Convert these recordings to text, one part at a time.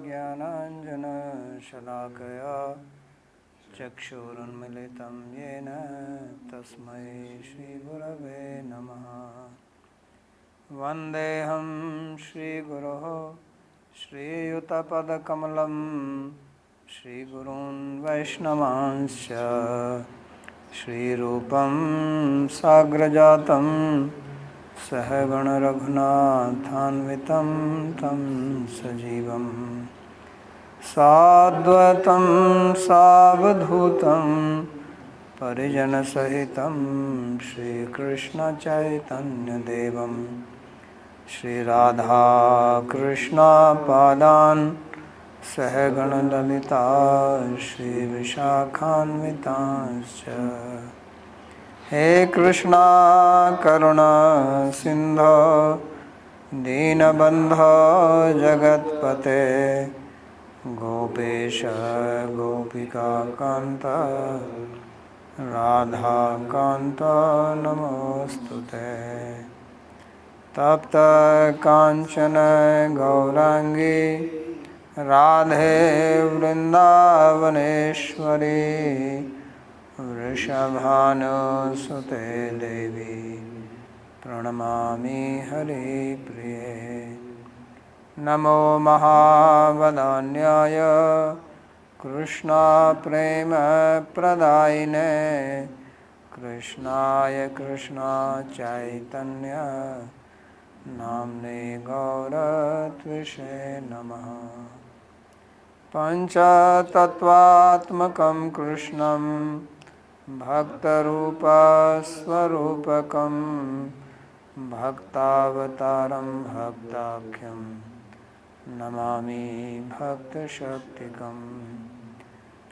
ज्ञानाञ्जनशलाकया चक्षुरुन्मिलितं येन तस्मै श्रीगुरवे नमः। वन्देऽहं श्रीगुरोः श्रीयुतपदकमलं श्रीगुरून् वैष्णवांश्च श्रीरूपं साग्रजातं सहगणरघुनाथान्वितं तं सजीवं साद्वैतं सावधूतं परिजनसहितं श्रीकृष्णचैतन्यदेवं श्रीराधाकृष्णपादान् सहगणललिता श्रीविशाखान्वितांश्च। हे कृष्णा करुणा सिन्धो दीनबन्धो जगत्पते गोपेश गोपिकान्त राधाकान्त नमोऽस्तुते। तप्त काञ्चन गौराङ्गी राधे वृन्दावनेश्वरी वृषभानुसुते देवी प्रणमामि हरिप्रिये। नमो महावदान्याय कृष्णप्रेमप्रदायिने कृष्णाय कृष्णचैतन्य नाम्ने गौरत्विषे नमः। पञ्चतत्त्वात्मकं कृष्णं भक्तरूपस्वरूपकं भक्तावतारं भक्ताख्यं नमामि भक्तशक्तिकं।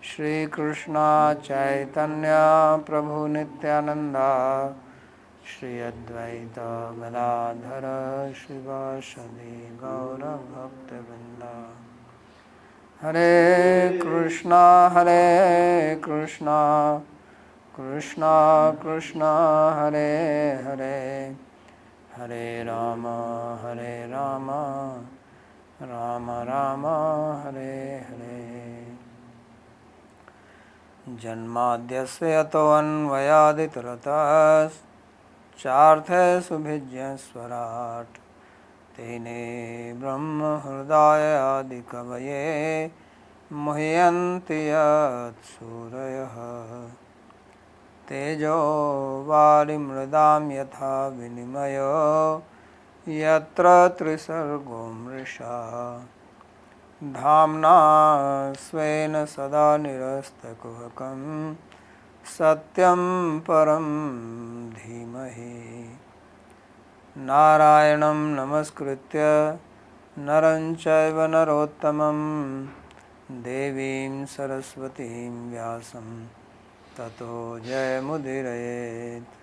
श्रीकृष्ण चैतन्य प्रभु नित्यानंद श्री अद्वैत गदाधर शिवासदि गौरभक्तवृंद। हरे कृष्णा कृष्णा कृष्णा हरे हरे हरे राम राम राम हरे हरे। जन्माद्यस्य यतोऽन्वयादितरतश्चार्थेषुभिज्ञस्वराट् तेने ब्रह्महृदायादिकवये मुह्यन्ति यत्सूरयः। तेजो वारिमृदां यथा विनिमयो यत्र त्रिसर्गो मृषा धाम्ना स्वेन सदा निरस्तकुहकं सत्यं परं धीमहि। नारायणं नमस्कृत्य नरं चैव नरोत्तमं देवीं सरस्वतीं व्यासं ततो जयमुदीरयेत्।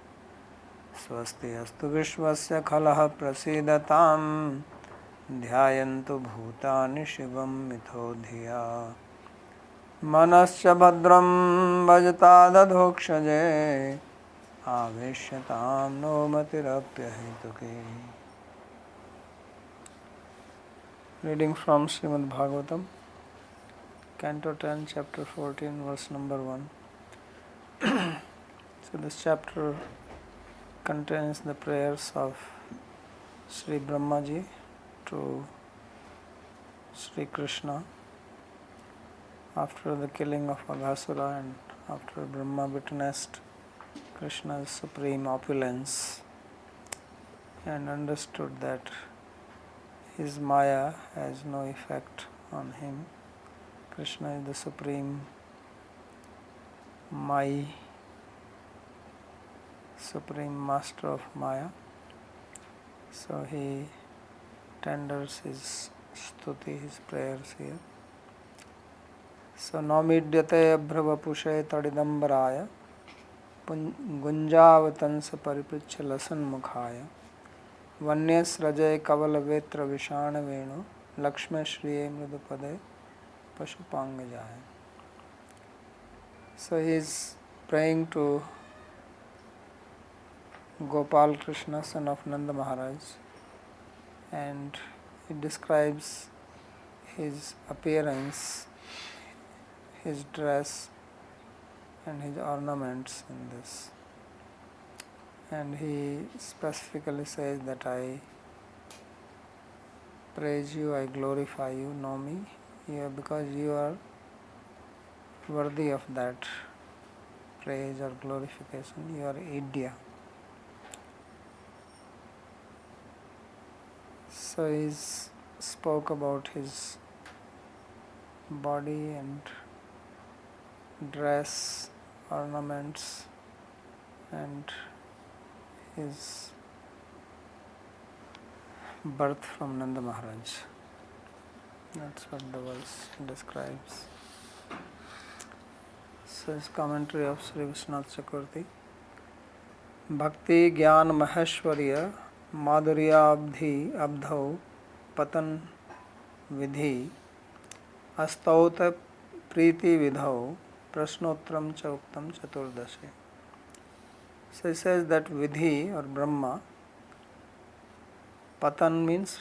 स्वस्ति अस्तु विश्वस्य खलः प्रसीदतां ध्यायन्तु भूतानि शिवं मिथो धिया। मनश्च भद्रं भजतादधोक्षजे आवेश्यतां no मतिरप्यहेतुके। Reading from Śrīmad-Bhāgavatam, Canto 10, Chapter 14, verse number 1. So this chapter contains the prayers of Sri Brahmaji to Sri Krishna after the killing of Aghasura and after Brahma witnessed Krishna's supreme opulence and understood that his Maya has no effect on him. Krishna is the supreme Mai, supreme master of Maya. So he tenders his stuti, his prayers here. So namidyate abhravapushe tadidambaraya gunjavatansa pariprichya lasan mukhaya vanyasrajay kavala vetra vishana venu lakshme shriye mridupade pashupangajaya. So he is praying to Gopal Krishna, son of Nanda Maharaj, and it describes his appearance, his dress and his ornaments in this. And he specifically says that I praise you, I glorify you, know me, because you are worthy of that praise or glorification, you are Idya. So he spoke about his body and dress, ornaments and his birth from Nanda Maharaj. That's what the verse describes. So his commentary of Sri Vishwanath Chakravarti. Bhakti Gyan Maheshwarya Madhurya Abdhau Patan Vidhi Astauta Priti Vidhau Prashnotram Chauktam Chaturdashe. So he says that Vidhi or Brahma, Patan means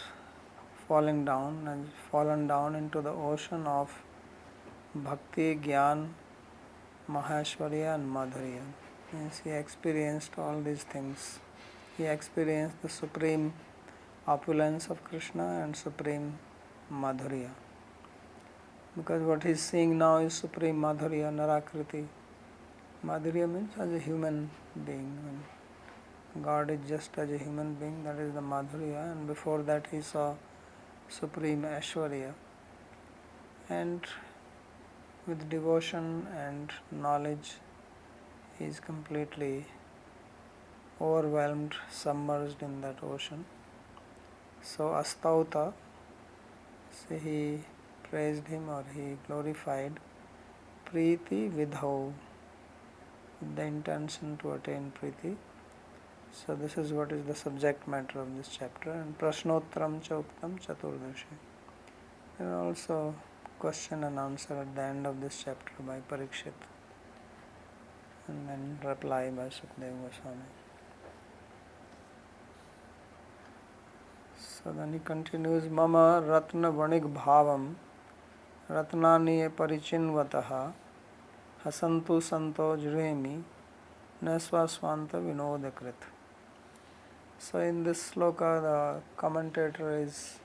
falling down, and fallen down into the ocean of Bhakti, Gyan, Maheshwarya and Madhurya. Means he experienced all these things. He experienced the supreme opulence of Krishna and supreme Madhurya. Because what he is seeing now is supreme Madhurya, Narakriti. Madhurya means as a human being. When God is just as a human being, that is the Madhurya. And before that he saw supreme Aishwarya. And with devotion and knowledge, he is completely overwhelmed, submerged in that ocean. So Astauta, so he praised him or he glorified Priti Vidhau, with the intention to attain Priti. So this is what is the subject matter of this chapter. And Prashnotram Chauktam Chaturdashi. There are also question and answer at the end of this chapter by Parikshit, and then reply by Sukadeva Goswami. So then he continues, Mama Ratna Vanig Bhavam Ratnani Parichinvataha Hasantu Santo Jremi Naswaswanta Vinodakrit. So in this sloka the commentator is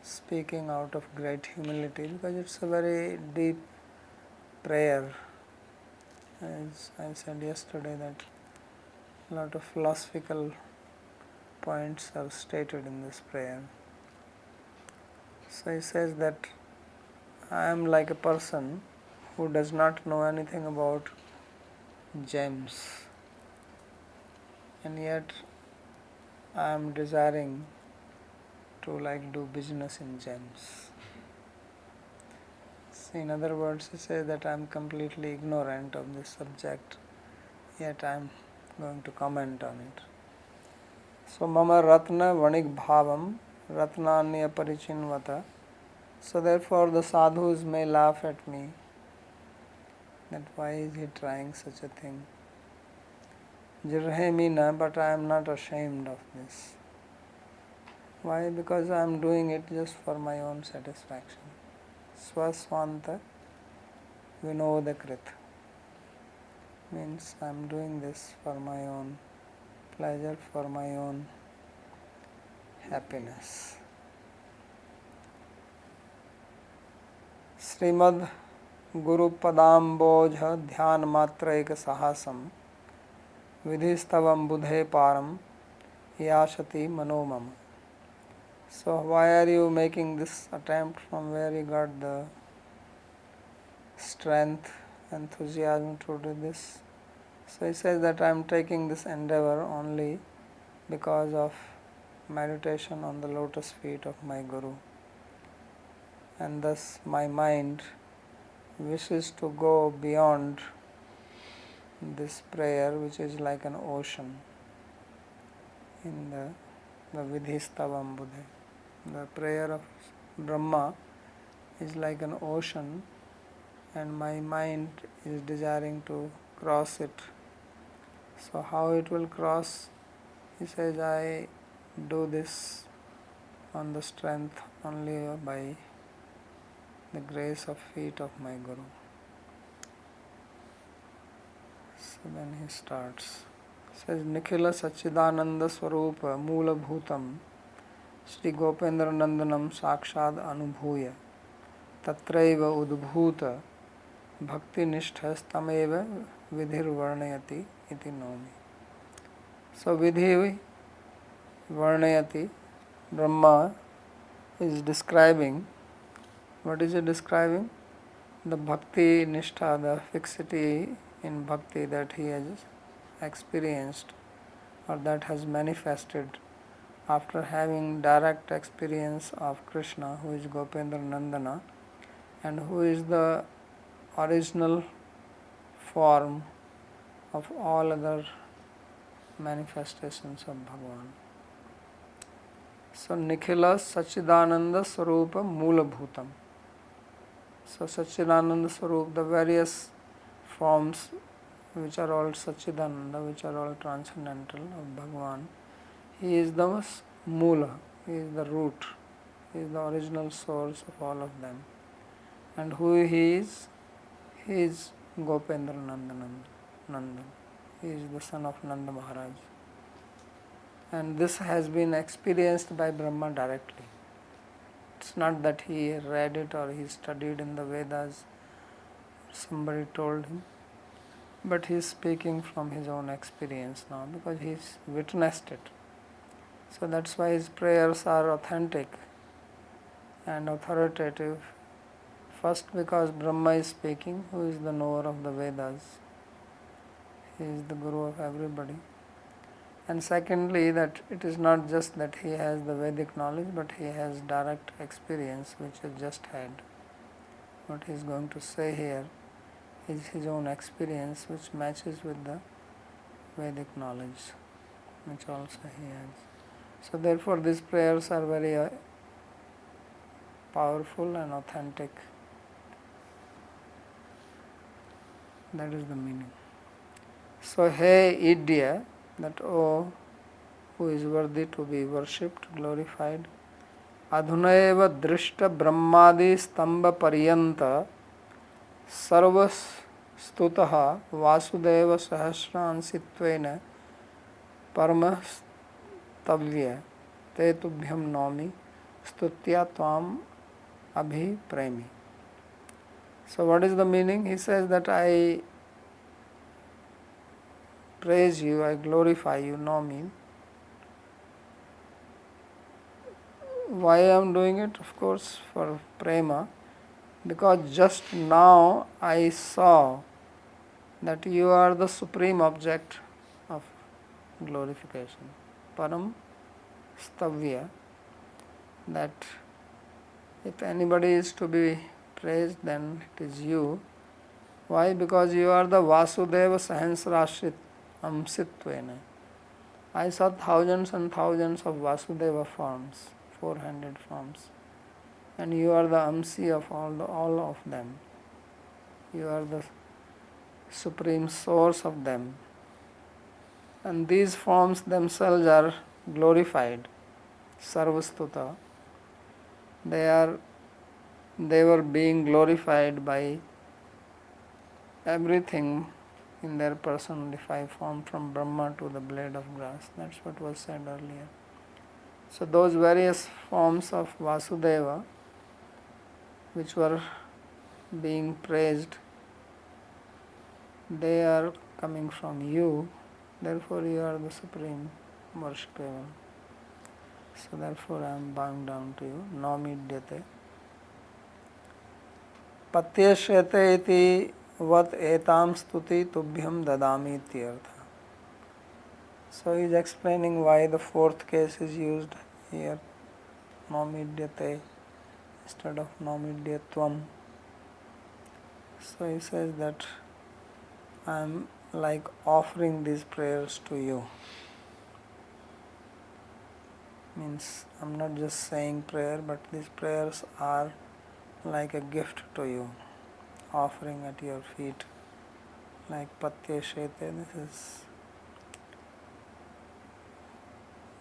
speaking out of great humility, because it's a very deep prayer. As I said yesterday, that a lot of philosophical points are stated in this prayer. So he says that I am like a person who does not know anything about gems, and yet I am desiring to do business in gems. So in other words, he says that I am completely ignorant of this subject, yet I am going to comment on it. So Mama Ratna Vanig Bhavam Ratnanya Parichinvata. So therefore the sadhus may laugh at me, that why is he trying such a thing. Jirhemina, but I am not ashamed of this. Why? Because I am doing it just for my own satisfaction. Swaswanta Vinodakrit means I am doing this for my own pleasure, for my own happiness. Śrīmad Guru Padambojha Dhyan Matra Eka Sahasam Vidhistavam Budhe Param Yashati Manomam. So why are you making this attempt? From where you got the strength, enthusiasm to do this? So he says that I am taking this endeavor only because of meditation on the lotus feet of my Guru. And thus my mind wishes to go beyond this prayer, which is like an ocean in the Vidhistavam Buddha. The prayer of Brahma is like an ocean, and my mind is desiring to cross it. So how it will cross? He says, I do this on the strength only by the grace of feet of my Guru. So then he starts. Says Nikhila Sachidananda Swarupa Moola Bhutam Shri Gopendra Nandanam Sakshad Anubhuya Tatraiva Udbhuta Bhakti Nishthas Tameva Vidhir Varnayati Iti Nomi. So Vidhi Varnayati, Brahma is describing, what is he describing? The Bhakti Nishtha, the fixity in Bhakti that he has experienced or that has manifested after having direct experience of Krishna, who is Gopendra Nandana and who is the original form of all other manifestations of Bhagavan. So Nikhila Sachidananda Swarupa Moola Bhutam. So Sachidananda Swarup, the various forms which are all Sachidananda, which are all transcendental of Bhagavan, he is the Moola, he is the root, he is the original source of all of them. And who he is? He is Gopendra Nandan. He is the son of Nanda Maharaj. And this has been experienced by Brahma directly. It's not that he read it or he studied in the Vedas, somebody told him, but he is speaking from his own experience now because he has witnessed it. So that's why his prayers are authentic and authoritative. First, because Brahma is speaking, who is the knower of the Vedas. He is the Guru of everybody. And secondly, that it is not just that he has the Vedic knowledge, but he has direct experience which he just had. What he is going to say here is his own experience which matches with the Vedic knowledge, which also he has. So therefore these prayers are very powerful and authentic. That is the meaning. So, hey Idya, that O who is worthy to be worshipped, glorified, Adhunaeva Drishta Brahmadi Stamba Paryanta Sarvastutaha Vasudeva Sahasranshitvena Paramastavya Te Tubhyam Nomi Stutya Tvam Abhi Premi. So what is the meaning? He says that I praise you, I glorify you, know me. Why I am doing it? Of course for prema, because just now I saw that you are the supreme object of glorification. Param Stavya, that if anybody is to be praised, then it is you. Why? Because you are the Vasudeva Sahasrashrit Amsitvena. I saw thousands and thousands of Vasudeva forms, 400 forms, and you are the Amsi of all of them. You are the supreme source of them. And these forms themselves are glorified, Sarvastuta. They were being glorified by everything in their personified form, from Brahma to the blade of grass. That's what was said earlier. So those various forms of Vasudeva which were being praised, they are coming from you. Therefore you are the supreme worshipper. So therefore I am bowing down to you. Namidyate. Patyashyate iti vat etam stuti tubhyam dadami ityartha. So he is explaining why the fourth case is used here, namidyate instead of namidyatvam. So he says that I am like offering these prayers to you. Means I am not just saying prayer, but these prayers are like a gift to you, offering at your feet, like Patyashete. This is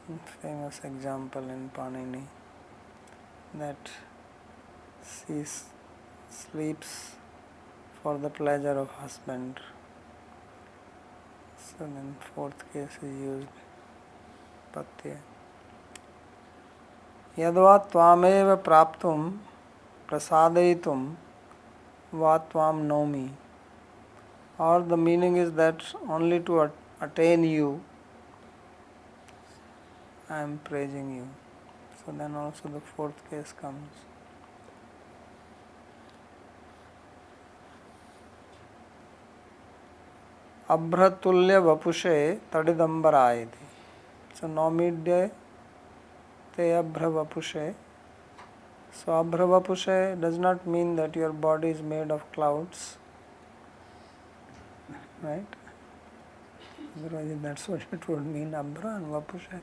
a famous example in Panini, that sleeps for the pleasure of husband. So then fourth case is used patya. Yadva tvameva praptum prasadaitum va tvam nomi. Or the meaning is that only to attain you I am praising you. So then also the fourth case comes. Abhratulya vapushe tadidambarayati. So nomidya te abhra vapushe. So abhra vapushe does not mean that your body is made of clouds. Right? Otherwise that's what it would mean, abhra and vapushe.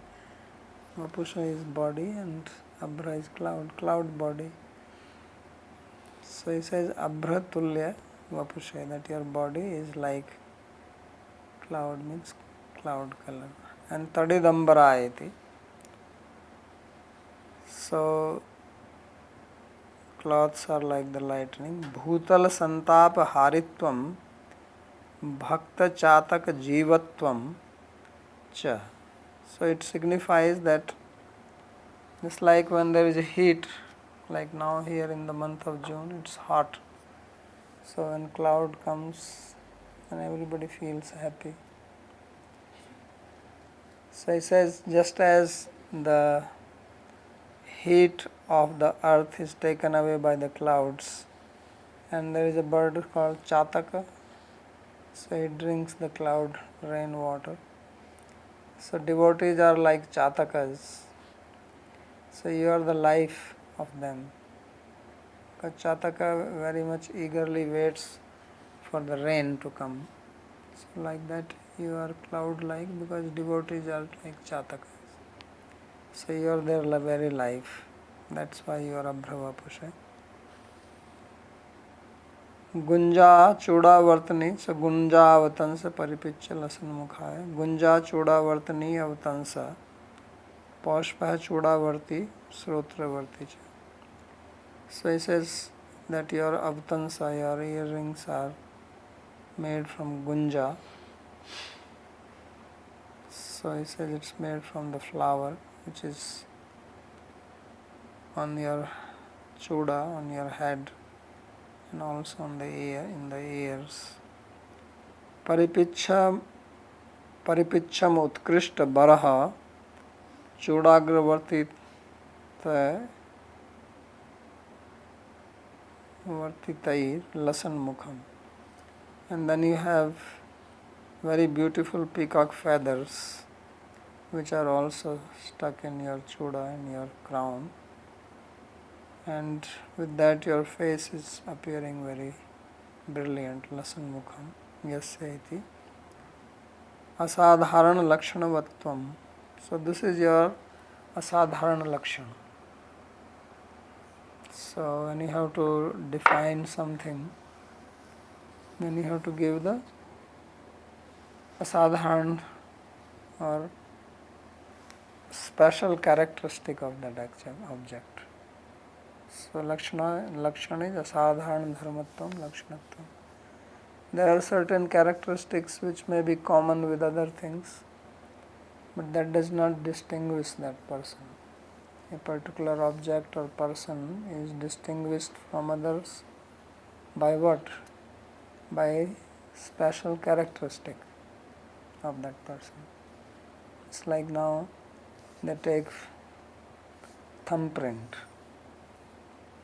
Vapusha is body and abhra is cloud body. So he says abhra tulya vapusha, that your body is like cloud, means cloud color. And tadidambarayati. So clothes are like the lightning. Bhutal santapa haritvam bhakta chataka jivatvam cha. So it signifies that just like when there is a heat, like now here in the month of June, it's hot. So when cloud comes, and everybody feels happy. So he says, just as the heat of the earth is taken away by the clouds, and there is a bird called chataka, so it drinks the cloud rainwater. So devotees are like chatakas. So you are the life of them. Because chataka very much eagerly waits for the rain to come. So like that you are cloud-like, because devotees are like chatakas. So you are their very life. That's why you are abhravapusha. Gunja chudavartani, so gunja avatansa paripicha lasan mukhaya. Gunja chudavartani avatansa paushpah chudavarti srotravarti cha. So he says that your avatansa, your earrings are made from gunja. So he says it's made from the flower which is on your chuda, on your head, and also on the ear, in the ears. Paripicham utkrishta baraha chudagravarti vartitair lasan mukham. And then you have very beautiful peacock feathers which are also stuck in your chuda, in your crown. And with that your face is appearing very brilliant. Lasan mukham yasya iti asadharana lakshanavatvam. So this is your asadharana lakshana. So when you have to define something, then you have to give the asadharan or special characteristic of that object. So lakshana is asadharan dharmatvam lakshanatvam. There are certain characteristics which may be common with other things, but that does not distinguish that person. A particular object or person is distinguished from others by what? By special characteristic of that person. It's like now they take thumbprint,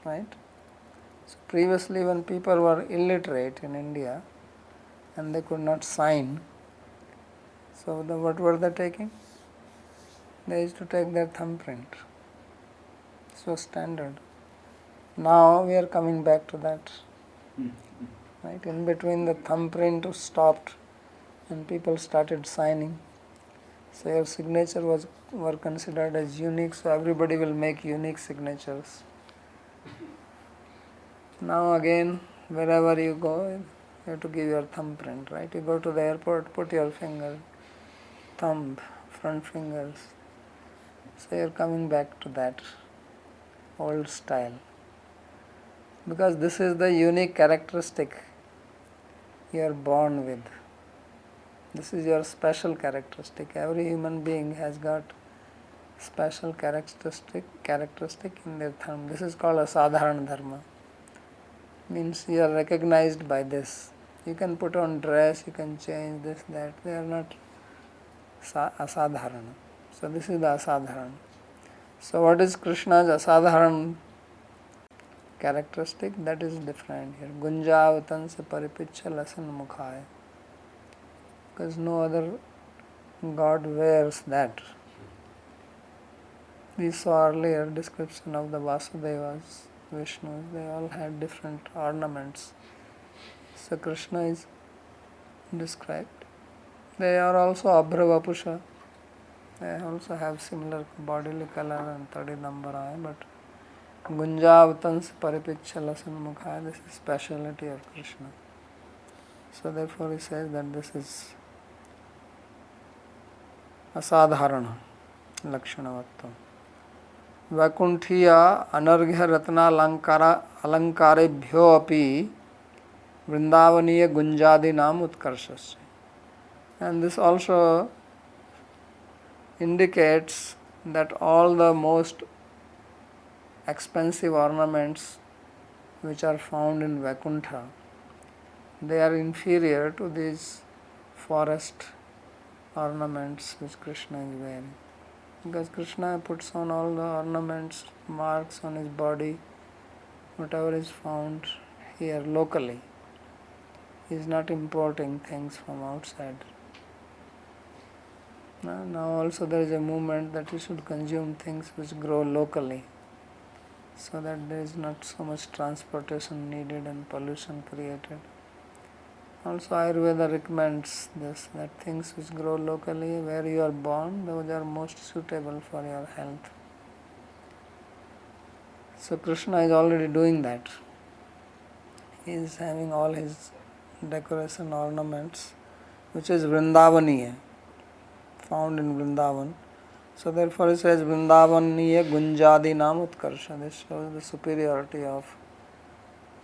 right? So previously when people were illiterate in India and they could not sign, so what were they taking? They used to take their thumbprint. So standard. Now we are coming back to that. Right? In between the thumbprint stopped and people started signing. So your signature were considered as unique, so everybody will make unique signatures. Now again, wherever you go, you have to give your thumbprint, right? You go to the airport, put your finger, thumb, front fingers. So you are coming back to that old style. because this is the unique characteristic you are born with. This is your special characteristic. Every human being has got special characteristic in their dharma. This is called a sadharana dharma. Means you are recognized by this. You can put on dress, you can change this, that. They are not asadharana. So this is the asadharana. So what is Krishna's asadharana characteristic? That is different here. Gunjavatansa paripicha lasan mukhaya. Because no other God wears that. We saw earlier description of the Vasudevas, Vishnus, they all had different ornaments. So Krishna is described. They are also Abhravapusha. They also have similar bodily color and 30 number eye, but Gunjavatans Paripicha Lasan Mukha, this is speciality of Krishna. So therefore he says that this is asadharana lakshanavattam. Vaikunthiya anarghya ratna alankarebhyo api vrindavaniya gunjadi nam utkarshasya. And this also indicates that all the most expensive ornaments which are found in Vaikuntha, they are inferior to these forest ornaments which Krishna is wearing. Because Krishna puts on all the ornaments, marks on his body, whatever is found here locally. He is not importing things from outside. Now also there is a movement that we should consume things which grow locally, so that there is not so much transportation needed and pollution created. Also Ayurveda recommends this, that things which grow locally where you are born, those are most suitable for your health. So Krishna is already doing that. He is having all his decoration ornaments, which is Vrindavaniya, found in Vrindavan. So therefore he says Vrindavaniya Gunjadi Nam Utkarsha. This shows the superiority of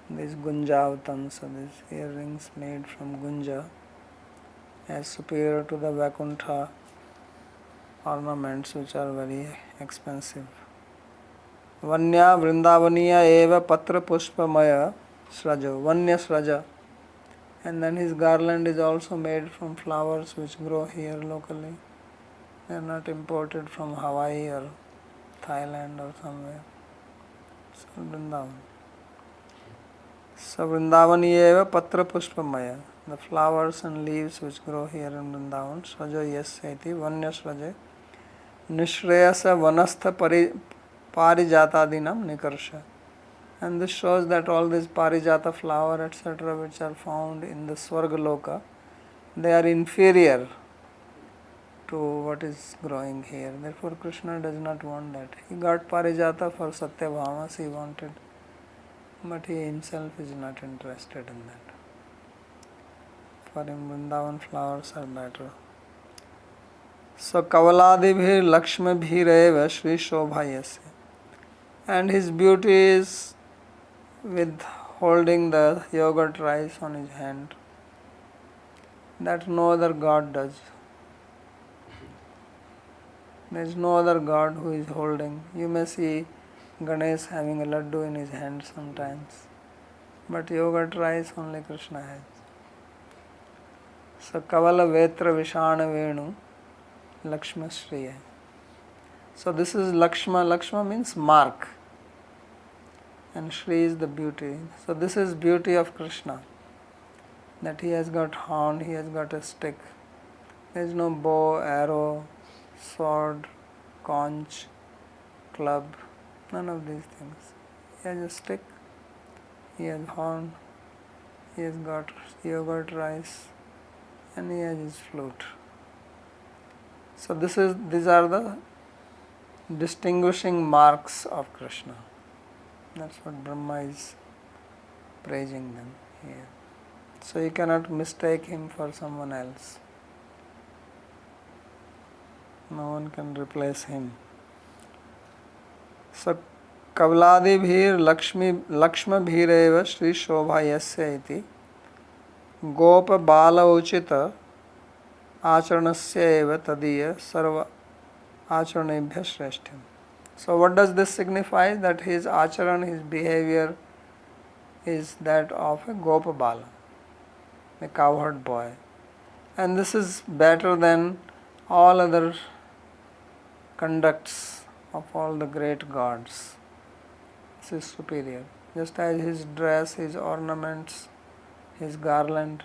these Gunjavatans, so these earrings made from Gunja, as superior to the Vaikuntha ornaments which are very expensive. Vanya Vrindavaniya eva patra pushpamaya sraja, Vanya sraja. And then his garland is also made from flowers which grow here locally. They are not imported from Hawaii or Thailand or somewhere. So Vrindavan. So Vrindavaniya patra pushpamaya, the flowers and leaves which grow here in Vrindavan, Sraja Yasyati, Vanya Sraja, Nishreyasa Vanastha Parijatadinam Nikarsha. And this shows that all these Parijata flower, etc., which are found in the Swargaloka, they are inferior to what is growing here. Therefore Krishna does not want that. He got Parijata for Satyabhamas, he wanted, but he himself is not interested in that. For him Vrindavan flowers are better. So Kavaladibhir Lakshmibhireva Shri Shobhayasya. And his beauty is with holding the yogurt rice on his hand. That no other god does. There is no other god who is holding. You may see Ganesh having a laddu in his hand sometimes, but yogurt rice only Krishna has. So Kavala Vetra Vishana Venu Lakshma Shriya. So this is Lakshma. Lakshma means mark, and Shri is the beauty. So this is beauty of Krishna, that he has got horn, he has got a stick. There is no bow, arrow, sword, conch, club, none of these things. He has a stick, he has horn, he has got yogurt rice, and he has his flute. So these are the distinguishing marks of Krishna. That's what Brahma is praising them here. So you cannot mistake him for someone else. No one can replace him. So कवलादिभिर लक्ष्मभिरेव श्री शोभा यस्य इति गोप बाल उचित आचरणस्य एव तदीय सर्व आचरणेभ्य श्रेष्ठम. So what does this signify? That his acharan, his behavior is that of a gopa bala, a cowherd boy, and this is better than all other conducts of all the great gods. This is superior. Just as his dress, his ornaments, his garland,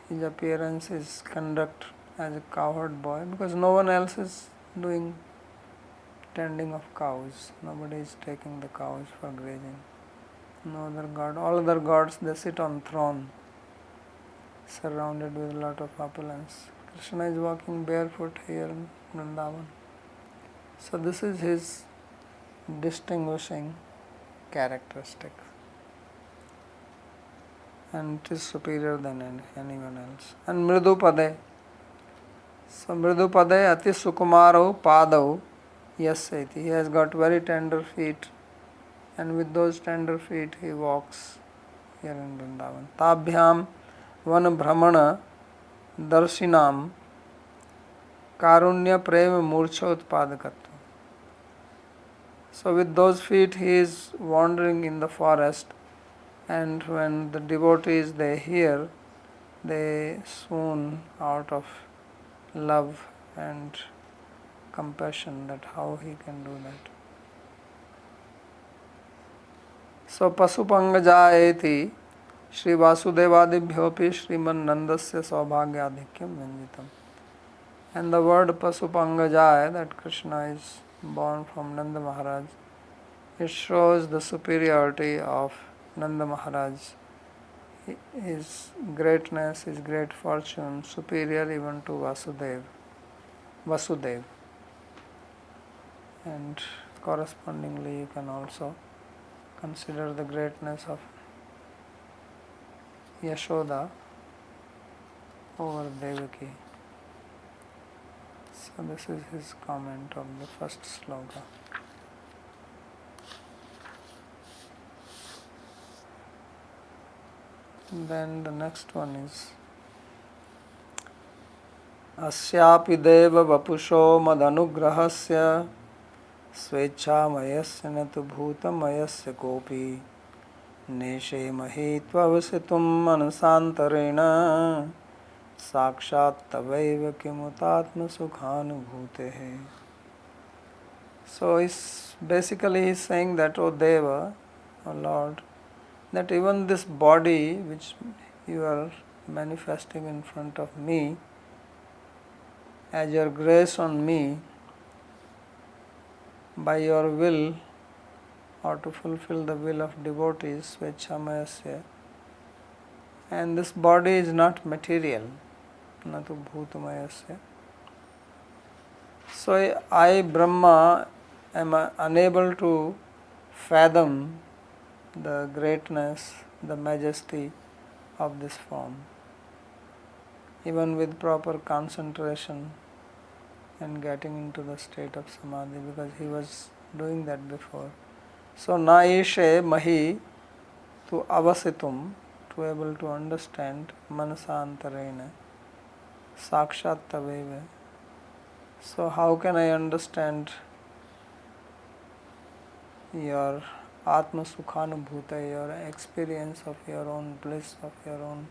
his appearance, his conduct as a cowherd boy, because no one else is doing tending of cows. Nobody is taking the cows for grazing. No other god. All other gods, they sit on throne, surrounded with a lot of opulence. Krishna is walking barefoot here in Vrindavan. So this is his distinguishing characteristic, and it is superior than anyone else. And Mridupade. So Mridupade ati sukumaro padau yasya. He has got very tender feet, and with those tender feet he walks here in Vrindavan. Tabhyam van brahmana darshinam karunya prema murcha utpadakatva. So with those feet he is wandering in the forest, and when the devotees they hear, they swoon out of love and compassion that how he can do that. So Pasupangajayeti Shri Vasudevadibhyopi Śrīman Nandasya Saubhagyadhikyam Vanjitam. And the word Pasupangajaya, that Krishna is born from Nanda Maharaj, it shows the superiority of Nanda Maharaj, his greatness, his great fortune, superior even to Vasudev. And correspondingly you can also consider the greatness of Yashoda over Devaki. So this is his comment of the first sloka. Then the next one is Asyapi deva vapusho madanugrahasya स्वेच्छामयस्य न तु भूतमयस्य कोऽपि नेषेमहि त्ववसितुं मनसान्तरेण साक्षात् तवैव किमुतात्मसुखानुभूतेः. So basically he is saying that, O Deva, O Lord, that even this body which you are manifesting in front of me as your grace on me, by your will, or to fulfill the will of devotees, Svechamayasya, and this body is not material, natu bhutamayasya. So I, Brahma, am unable to fathom the greatness, the majesty of this form, even with proper concentration and getting into the state of samadhi, because he was doing that before. So naishe mahi, to avasitum, to able to understand manasantarena, sakshat taveva. So how can I understand your atma sukhanubhuta, your experience of your own bliss, of your own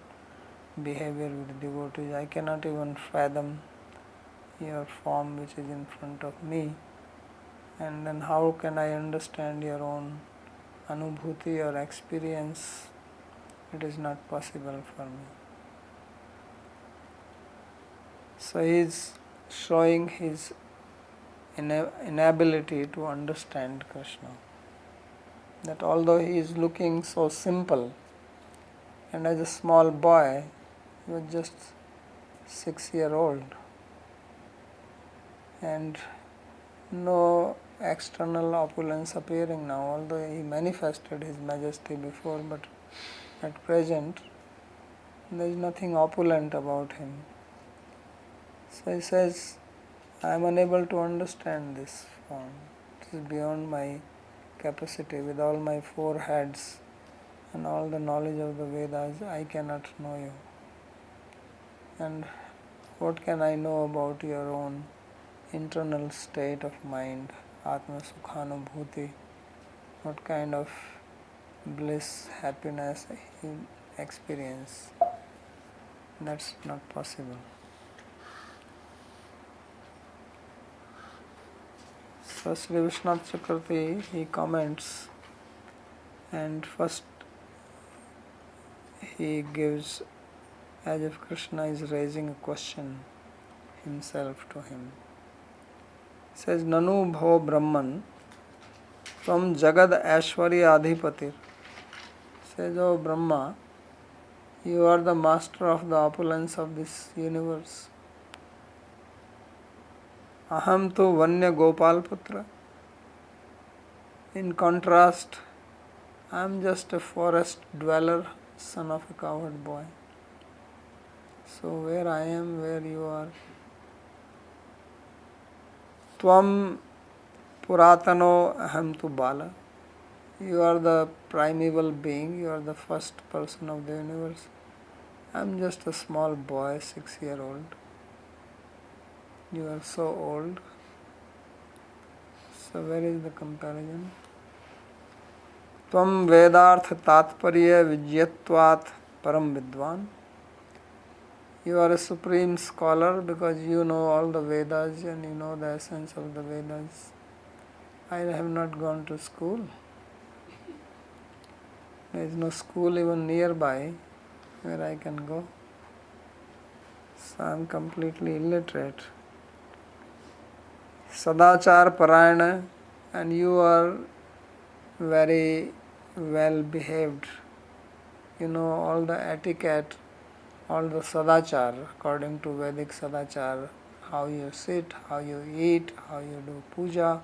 behavior with devotees? I cannot even fathom your form which is in front of me, and then how can I understand your own anubhuti or experience? It is not possible for me. So he is showing his inability to understand Krishna, that although he is looking so simple, and as a small boy, he was just 6-year-old, and no external opulence appearing now, although he manifested his majesty before, but at present there is nothing opulent about him. So he says, I am unable to understand this form. It is beyond my capacity, with all my 4 heads and all the knowledge of the Vedas, I cannot know you. And what can I know about your own internal state of mind, Atma Sukhanubhuti? What kind of bliss, happiness you experience? That's not possible. So Sri Vishwanath Chakravarti, he comments, and first he gives as if Krishna is raising a question himself to him. He says, Nanu bhavo Brahman tvam jagad aishwarya adhipatir. Says, O Brahma, you are the master of the opulence of this universe. Aham tu vanya gopal putra. In contrast, I am just a forest dweller, son of a cowherd boy. So where I am, where you are. Tvam puratano aham tu bala. You are the primeval being, you are the first person of the universe. I am just a small boy, 6-year-old. You are so old. So where is the comparison? Tvam vedartha tatparya vijyatvat param vidwan. You are a supreme scholar because you know all the Vedas and you know the essence of the Vedas. I have not gone to school. There is no school even nearby where I can go. So I am completely illiterate. Sadachar parayana, and you are very well behaved. You know all the etiquette, all the sadachar according to Vedic sadachar, how you sit, how you eat, how you do puja,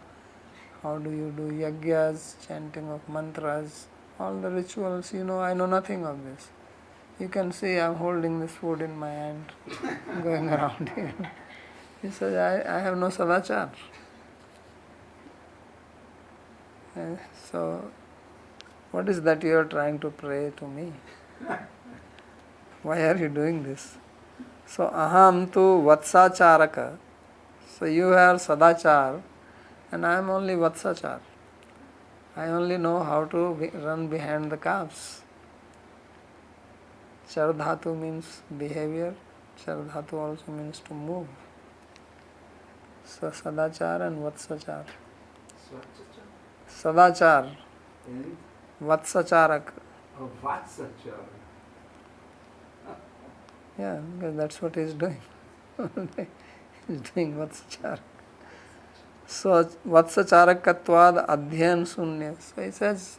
how do you do yagyas, chanting of mantras, all the rituals, you know, I know nothing of this. You can see I am holding this food in my hand, going around here. He says, I have no sadachar. So, what is that you are trying to pray to me? Why are you doing this? So, aham tu vatsacharaka. So, you are sadachar and I am only vatsachar. I only know how to run behind the calves. Chardhatu means behavior. Chardhatu also means to move. So, sadachar and vatsachar. Sadachar. Vatsacharak. Oh, Vatsacharak. Yeah, because that's what he is doing. He is doing Vatsacharak. So, Vatsacharakatvad adhyan sunya. So he says,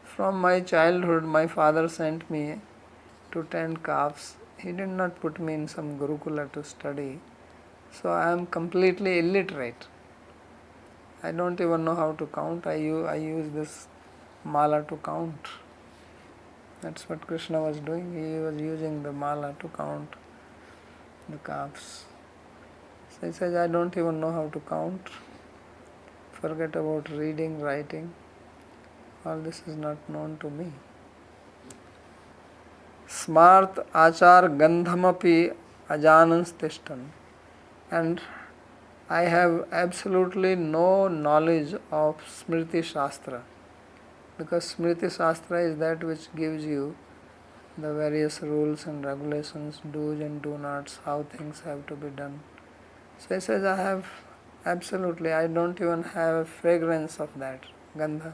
from my childhood, my father sent me to tend calves. He did not put me in some Gurukula to study. So I am completely illiterate. I don't even know how to count. I use this mala to count. That's what Krishna was doing. He was using the mala to count the calves. So he says, I don't even know how to count. Forget about reading, writing. All this is not known to me. Smart achar gandhamapi ajanans tishtan. And I have absolutely no knowledge of Smriti Shastra. Because Smriti Shastra is that which gives you the various rules and regulations, do's and do nots, how things have to be done. So he says, I don't even have a fragrance of that. Gandham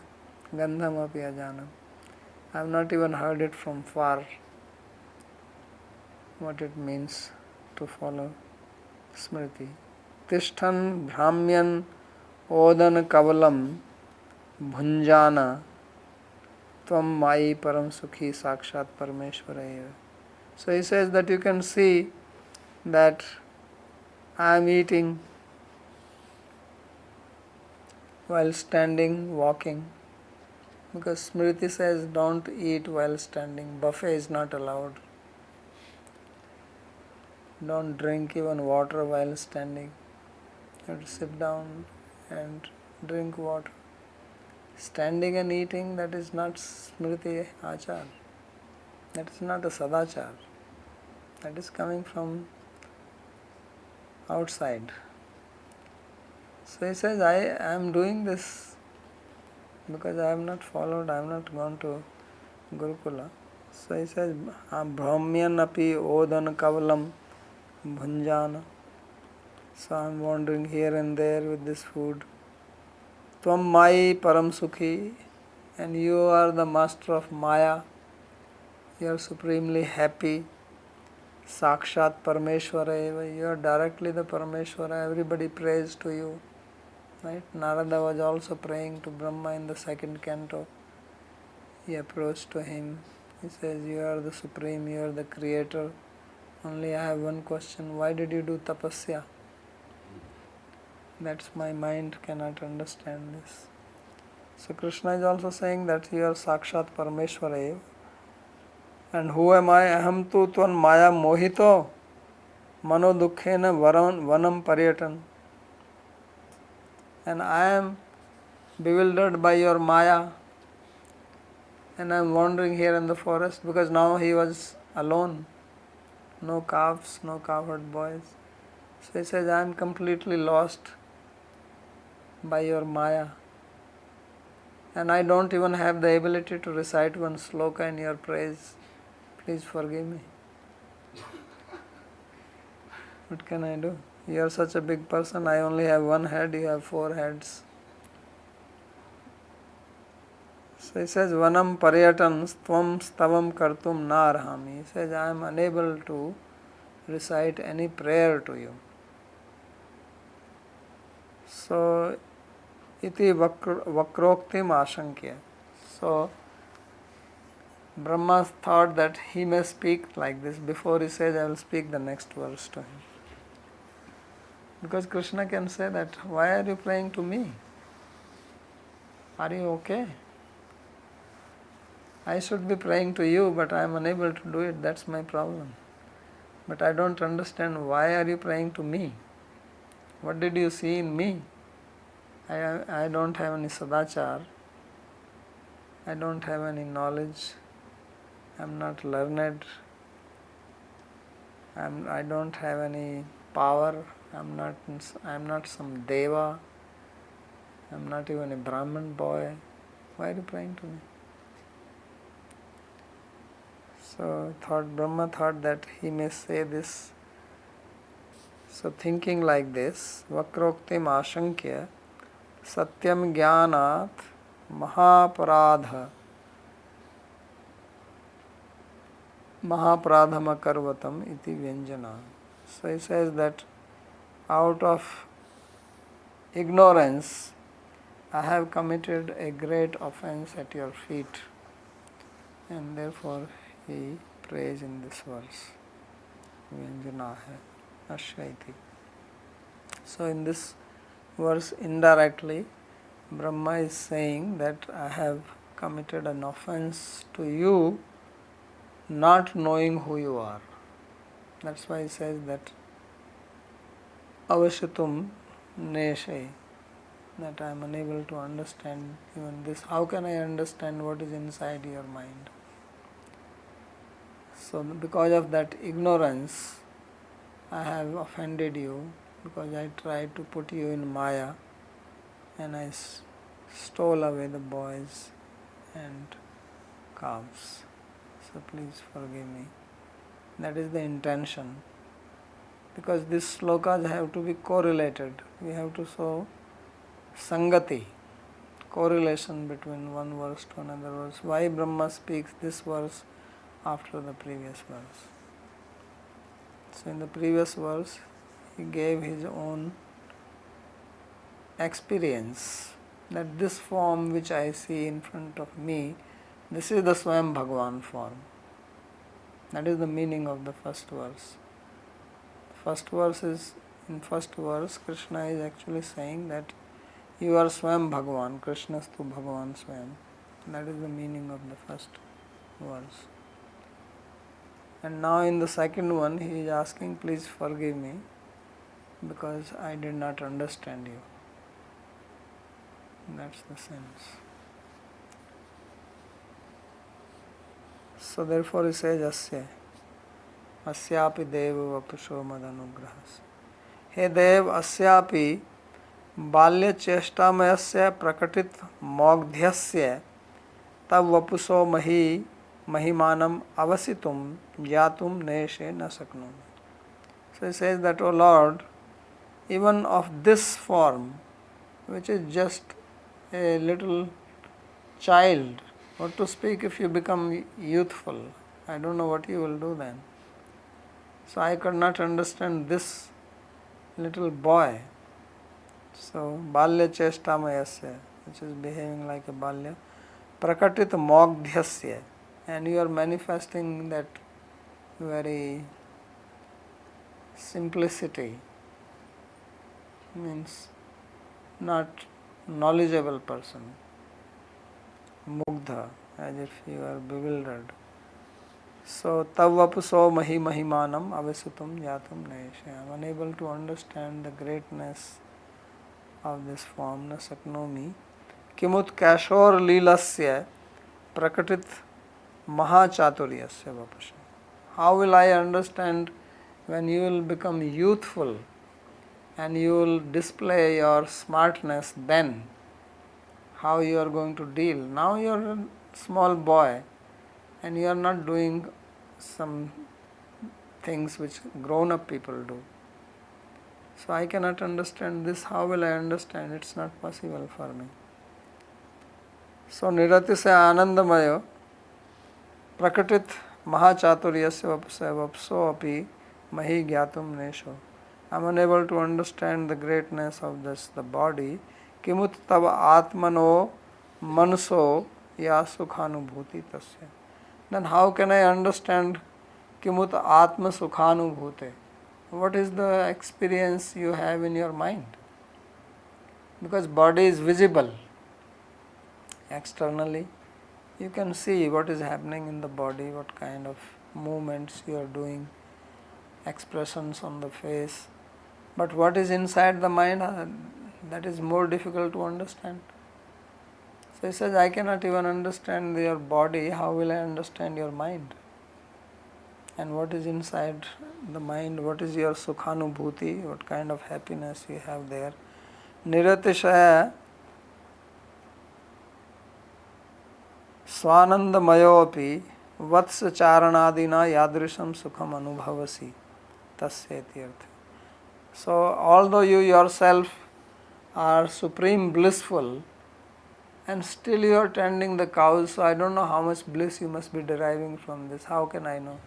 api ajanam. I have not even heard it from far, what it means to follow Smriti. Tishtan Brahmyan Odan Kavalam Bhunjana Tvam Mai Param Sukhi Sakshat Parameshwaraya. So he says that you can see that I am eating while standing, walking. Because Smriti says don't eat while standing. Buffet is not allowed. Don't drink even water while standing. You have to sit down and drink water. Standing and eating, that is not smriti achar. That is not a sadachar. That is coming from outside. So he says, I am doing this because I have not followed, I have not gone to Gurukula. So he says, Brahmyan api odan kavalam bhunjana. So I am wandering here and there with this food. Tvam mai param sukhi, and you are the master of Maya. You are supremely happy. Sakshat Parameshwara eva. You are directly the Parameshwara. Everybody prays to you. Right? Narada was also praying to Brahma in the second canto. He approached to him. He says, you are the supreme, you are the creator. Only I have one question. Why did you do tapasya? That's my mind cannot understand this. So Krishna is also saying that you are Sakshat Parameshwara eva. And who am I? Aham tu tvan maya mohito mano dukkhena vanam paryatan. And I am bewildered by your maya, and I am wandering here in the forest, because now he was alone. No calves, no cowherd boys. So he says, I am completely lost by your maya. And I don't even have the ability to recite one sloka in your praise. Please forgive me. What can I do? You are such a big person. I only have one head, you have 4 heads. So he says, Vanam paryatan stvam stavam kartum na arhami. He says, I am unable to recite any prayer to you. So, iti vakroktim ashankya. So, Brahma thought that he may speak like this. Before he says, I will speak the next verse to him. Because Krishna can say that, why are you praying to me? Are you okay? I should be praying to you, but I am unable to do it. That's my problem. But I don't understand, why are you praying to me? What did you see in me? I don't have any sadachar. I don't have any knowledge. I am not learned. I don't have any power. I am not some deva. I am not even a Brahmin boy. Why are you praying to me? So Brahma thought that he may say this. So thinking like this, Vakroktim ashankya satyam jnanat mahaparadham akarvatam iti vyanjana. So he says that out of ignorance I have committed a great offense at your feet, and therefore he prays in this verse. Vyanjana hai ashyaiti. So in this verse, indirectly, Brahma is saying that I have committed an offense to you, not knowing who you are. That's why he says that avashitum neshe, that I am unable to understand even this. How can I understand what is inside your mind? So because of that ignorance, I have offended you, because I tried to put you in Maya and I stole away the boys and calves. So please forgive me. That is the intention. Because these slokas have to be correlated. We have to show sangati, correlation between one verse to another verse. Why Brahma speaks this verse after the previous verse? So in the previous verse, he gave his own experience that this form which I see in front of me, this is the Swayam Bhagavan form. That is the meaning of the first verse. In first verse, Krishna is actually saying that you are Swayam Bhagavan, Krishnastu Bhagavan Swayam. That is the meaning of the first verse. And now in the second one, he is asking, please forgive me, because I did not understand you. That's the sense. So therefore he says asya. Asyapi deva vapusho madanugrahas. He dev asyapi balya cheshtamayasya prakatit mogdhyasya tav vapuso mahimanam avasitum jatum neshe na saknum. So he says that, O Lord, even of this form, which is just a little child, what to speak if you become youthful, I don't know what you will do then. So I could not understand this little boy. So balya cheshtamayasya, which is behaving like a balya, prakatit mogdhyasya, and you are manifesting that very simplicity, means not knowledgeable person, mugdha, as if you are bewildered. So tavapuso mahimanam avasutum yatum neshe. I am unable to understand the greatness of this form, na saknomi. Kimut kashor lilasya prakatit mahachaturyasya vapusha. How will I understand when you will become youthful and you will display your smartness then? How you are going to deal? Now you are a small boy and you are not doing some things which grown-up people do. So I cannot understand this. How will I understand? It's not possible for me. So nirati se anandamayo prakatit mahachaturyasya vapso api mahi gyatum nesho. I am unable to understand the greatness of this, the body. Kimut tava atmano manso ya sukhanubhuti tasya. Then how can I understand kimut atma sukhanubhute? What is the experience you have in your mind? Because body is visible externally. You can see what is happening in the body, what kind of movements you are doing, expressions on the face. But what is inside the mind, that is more difficult to understand. So he says, I cannot even understand your body, how will I understand your mind? And what is inside the mind, what is your sukhanubhuti, what kind of happiness you have there. Niratishaya swanandamayopi vatsa charanadina yadrisham sukham anubhavasi tasya. So although you yourself are supreme blissful and still you are tending the cows, so I don't know how much bliss you must be deriving from this. How can I know?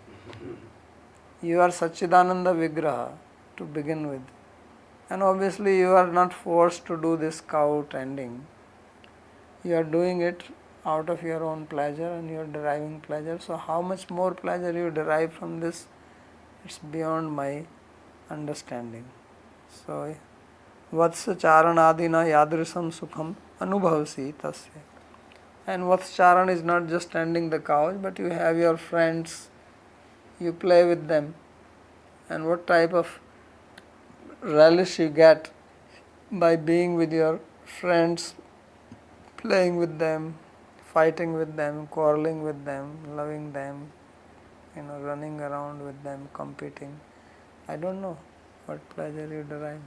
You are Satchidananda Vigraha to begin with. And obviously you are not forced to do this cow tending. You are doing it out of your own pleasure and you are deriving pleasure. So how much more pleasure you derive from this, it's beyond my understanding. So, Vatsa charanadina yadrisam sukham anubhavasi tasya. And Vatsacharan is not just tending the cows, but you have your friends, you play with them. And what type of relish you get by being with your friends, playing with them, fighting with them, quarreling with them, loving them, running around with them, competing. I don't know what pleasure you derive.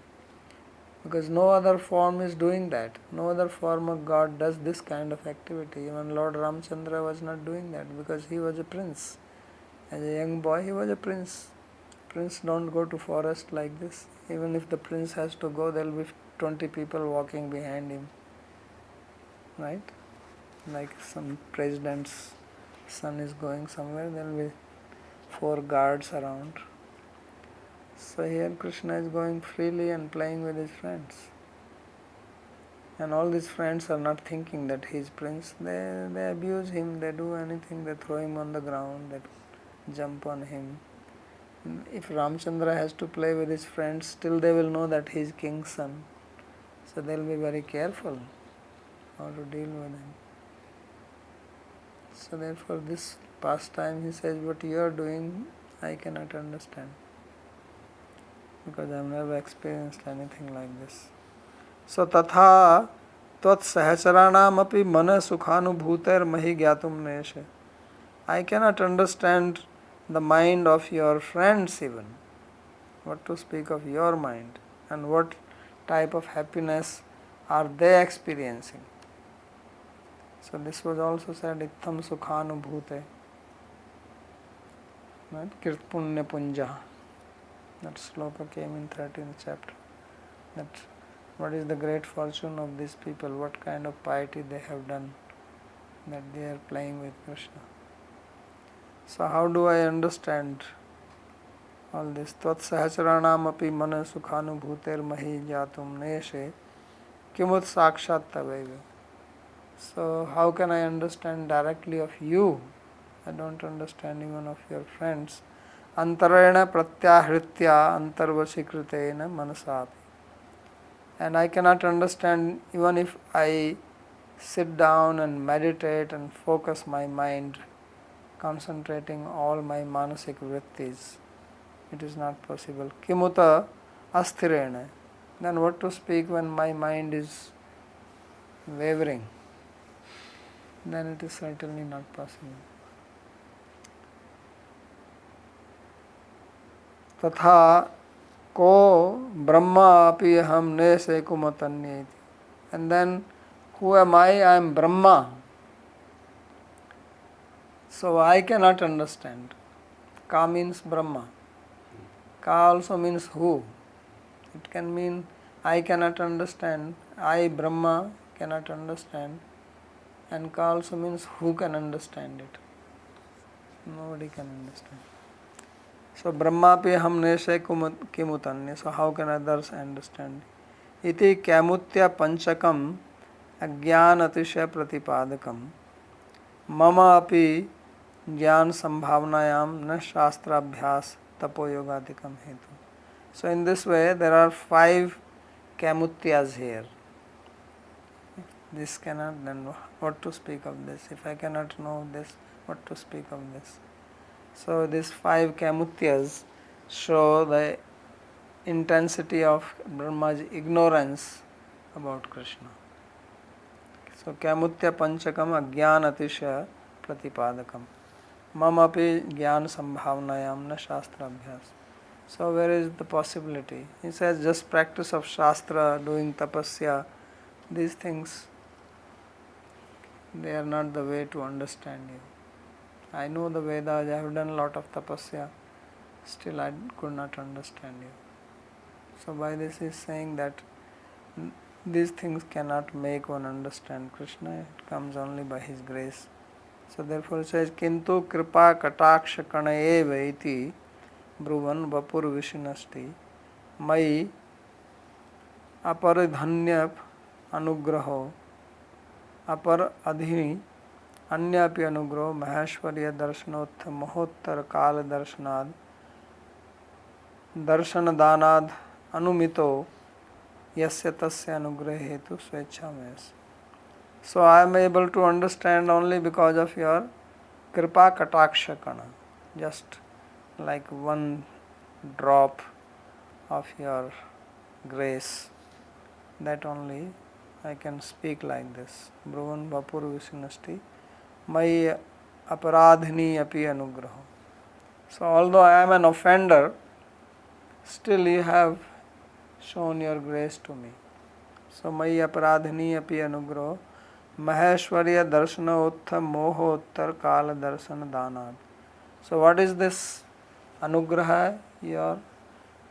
Because no other form is doing that. No other form of God does this kind of activity. Even Lord Ramchandra was not doing that because he was a prince. As a young boy, he was a prince. Prince don't go to forest like this. Even if the prince has to go, there will be 20 people walking behind him. Right? Like some president's son is going somewhere, there will be 4 guards around. So here Krishna is going freely and playing with his friends. And all these friends are not thinking that he is prince. They abuse him, they do anything, they throw him on the ground, they jump on him. If Ramchandra has to play with his friends, still they will know that he is king's son. So they will be very careful how to deal with him. So therefore this pastime, he says, what you are doing, I cannot understand. Because I have never experienced anything like this. So tatha tvat sahacharanam api mana sukhanubhuter mahi gyatum neshe. I cannot understand the mind of your friends even. What to speak of your mind, and what type of happiness are they experiencing. So this was also said, Ittham Sukhanubhute, right? Kirtpunya Punja. That sloka came in 13th chapter. That what is the great fortune of these people, what kind of piety they have done, that they are playing with Krishna. So how do I understand all this? Tvat sahacharanam api mana sukhanubhuter mahi jatum neshe kimut sakshat tavaiva. So how can I understand directly of you? I don't understand even of your friends. Antarena pratyahritya antarvasikritena manasapi. And I cannot understand even if I sit down and meditate and focus my mind, concentrating all my manasik vrittis. It is not possible. Kimuta asthirena. Then what to speak when my mind is wavering? Then it is certainly not possible. Tatha ko brahma api aham ne se kumatanyeti. And then who am I? I am Brahma. So I cannot understand. Ka means Brahma. Ka also means who. It can mean I cannot understand. I Brahma cannot understand. And Ka also means who can understand it. Nobody can understand. So Brahmapi ham neshe kimutanya. So how can others understand? Iti kyamutya panchakam agyan atisha pratipadakam mama api jnana sambhavanayam na shastrabhyas tapoyogadikam hetu. So in this way there are 5 kamutyas here. If this cannot, then what to speak of this? If I cannot know this, what to speak of this? So these 5 kamutyas show the intensity of Brahma's ignorance about Krishna. So kamutya panchakam agyan atisha pratipadakam mamapi jnana sambhavanayam na shastra abhyas. So where is the possibility? He says just practice of shastra, doing tapasya, these things, they are not the way to understand you. I know the Vedas, I have done a lot of tapasya, still I could not understand you. So by this he is saying that these things cannot make one understand Krishna, it comes only by his grace. So therefore it says, Kintu kripa kataksha kanaeva iti bruvan vapur vishinasti mai aparidhanya anugraho apar adhini अन्यापि अनुग्रह महेश्वर्य दर्शनोत्थ महोत्तर काल दर्शनाद दर्शन दानाद अनुमितो यस्य तस्य अनुग्रह हेतु स्वेच्छामयस. So I am able to understand only because of your kripa katakshakana, just like one drop of your grace, that only I can speak like this. Bruvan vapur visinasti mai aparadhini api anugraho. So although I am an offender, still you have shown your grace to me. So mai aparadhini api anugraho maheshwarya darshana uttham moho uttar kala darshana danad. So what is this anugraha?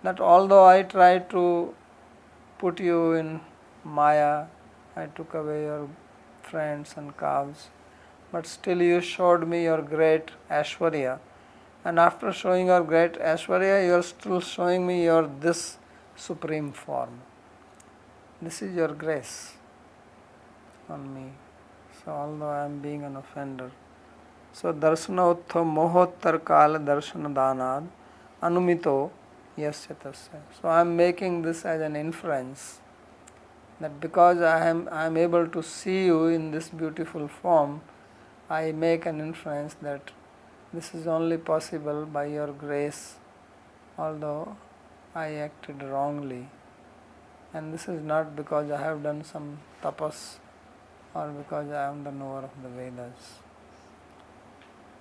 That although I tried to put you in maya, I took away your friends and calves, but still you showed me your great Aishwarya, and after showing your great Aishwarya, you are still showing me your this supreme form. This is your grace on me. So although I am being an offender, so darshana uttha mohottar kala darshana danad anumito yasya tasya. So I am making this as an inference that because I am able to see you in this beautiful form, I make an inference that this is only possible by your grace, although I acted wrongly. And this is not because I have done some tapas or because I am the knower of the Vedas.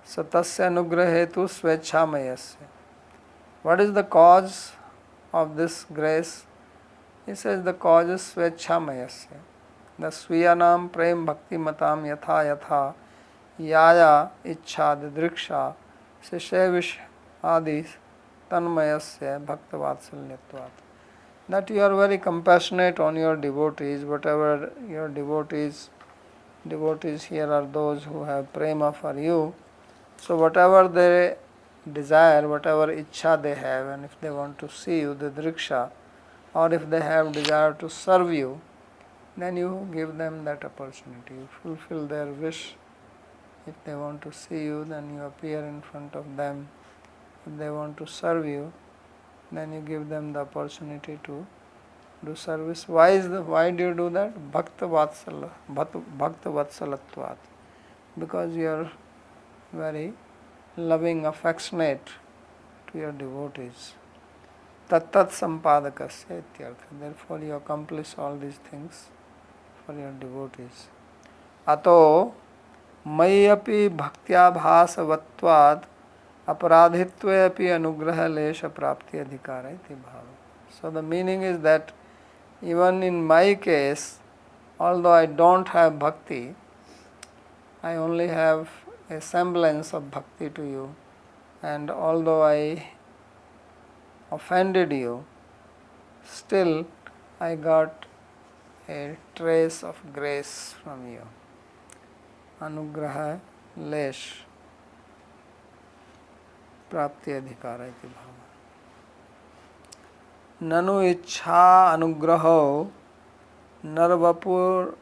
Satasya anugrahetu swechhamayasya. What is the cause of this grace? He says the cause is swechhamayasya. The sviyanam prem bhakti matam yatha yatha yaya ichha didriksha sishevish adis tanmayasya bhaktavatsalinyatvat. That you are very compassionate on your devotees, whatever your devotees here are those who have prema for you. So whatever they desire, whatever ichha they have, and if they want to see you, the driksha, or if they have desire to serve you, then you give them that opportunity. You fulfill their wish. If they want to see you, then you appear in front of them. If they want to serve you, then you give them the opportunity to do service. Why do you do that? Bhakta vatsalatvat. Because you are very loving, affectionate to your devotees. Tattat sampadakasya ityartha. Therefore you accomplish all these things for your devotees. Ato mayapi bhaktya-bhāsavatvad aparadhitve api anugraha lesha prapti adhikara iti bhava. So the meaning is that even in my case, although I don't have bhakti, I only have a semblance of bhakti to you, and although I offended you, still I got a trace of grace from you. Anugraha lesh prapti adhikara iti bhava. Nanu ichha anugraho narvapur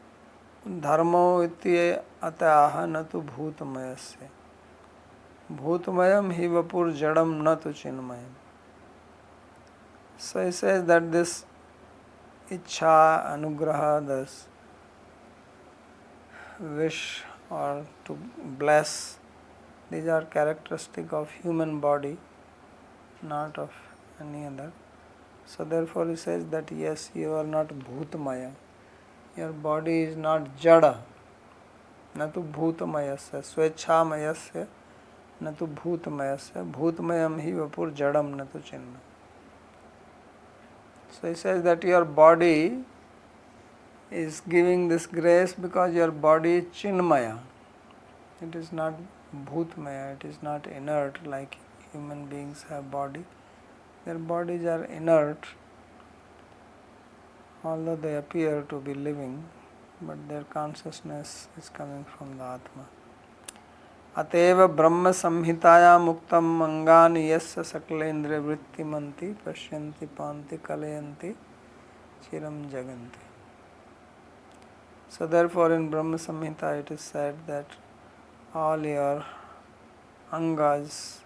dharmo iti ataha natu bhutamayasya. Bhutamayam hi vapur jadam natu chinmayam. So he says that this ichha, anugraha, this wish or to bless, these are characteristic of human body, not of any other. So therefore he says that yes, you are not bhutamaya. Your body is not jada. Natu bhutamayasya, swechhamayasya, natu bhutamayasya, bhutamayam hi vapur jadam natu chinna. So he says that your body is giving this grace because your body is chinmaya. It is not bhutmaya, it is not inert like human beings have body. Their bodies are inert, although they appear to be living, but their consciousness is coming from the Atma. Ateva Brahma Samhitaya Muktam Angani Yasya Saklendriya Vrittimanti Pashyanti Panti Kalayanti Chiram Jaganti. So therefore in Brahma Samhita it is said that all your angas,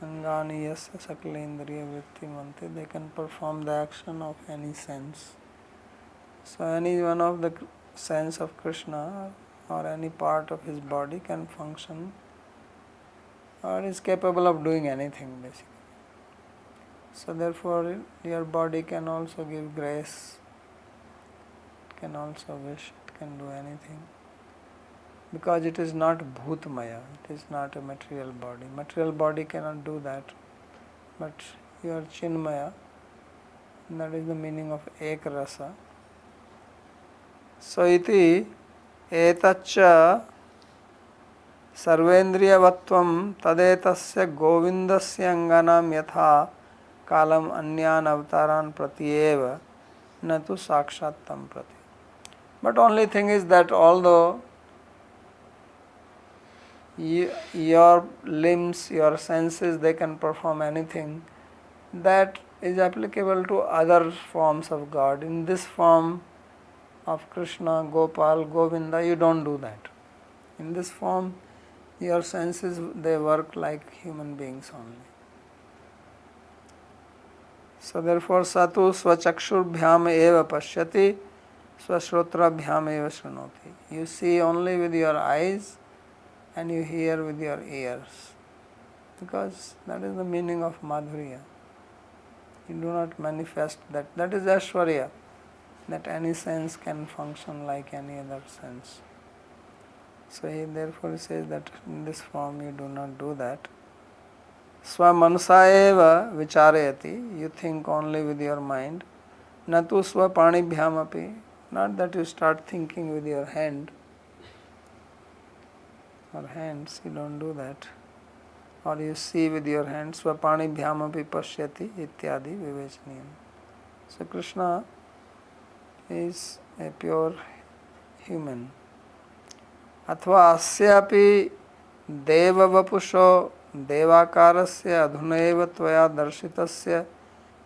Angani Yasya Saklendriya Vrittimanti, they can perform the action of any sense. So any one of the sense of Krishna or any part of his body can function or is capable of doing anything basically. So therefore your body can also give grace, it can also wish, it can do anything. Because it is not bhutmaya, it is not a material body. Material body cannot do that. But your chinmaya, that is the meaning of ek rasa. So iti etaccha sarvendriyavatvam tadetasya govindasya anganam yatha kalam anyan avtaran pratyeva natu sakshat tam prati. But only thing is that although your limbs, your senses, they can perform anything, that is applicable to other forms of God. In this form of Krishna, Gopal, Govinda, you don't do that. In this form, your senses, they work like human beings only. So therefore, satu svachakshurabhyam eva pashyati svashrotrabhyam eva shrunoti. You see only with your eyes and you hear with your ears. Because that is the meaning of Madhurya. You do not manifest that. That is Aishwarya, that any sense can function like any other sense. So he therefore says that in this form you do not do that. Swamanasa eva vicharayati, you think only with your mind. Natu swapanibhyam api, not that you start thinking with your hand or hands, you don't do that. Or you see with your hands, swapanibhyam api pashyati ityadi vivechaniyam. So Krishna is a pure human. Athva asyapi devavapusho devakarasya adhunaiva tvaya darshitasya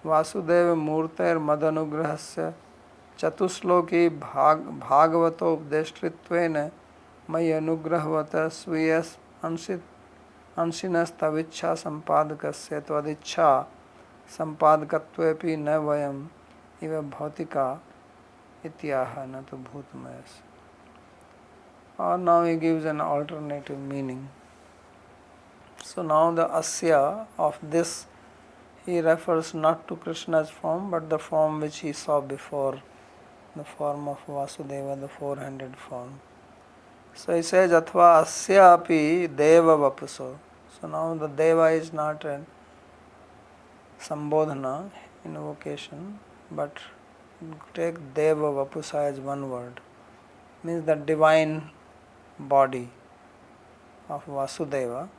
vasudeva murtair madanugrahasya chatusloki bhagavato updeshtrittvena maya anugrahavata swiyas anshinas tavichha sampadakasya tvadichha sampadakatvepi na vayam iva bhautika ityaha na tu bhutmayas. Or now he gives an alternative meaning. So now the asya of this, he refers not to Krishna's form but the form which he saw before, the form of Vasudeva, the four-handed form. So he says athva asya api deva vapuso. So now the deva is not a sambodhana, invocation, but take deva vapusa as one word. Means the divine body of Vasudeva,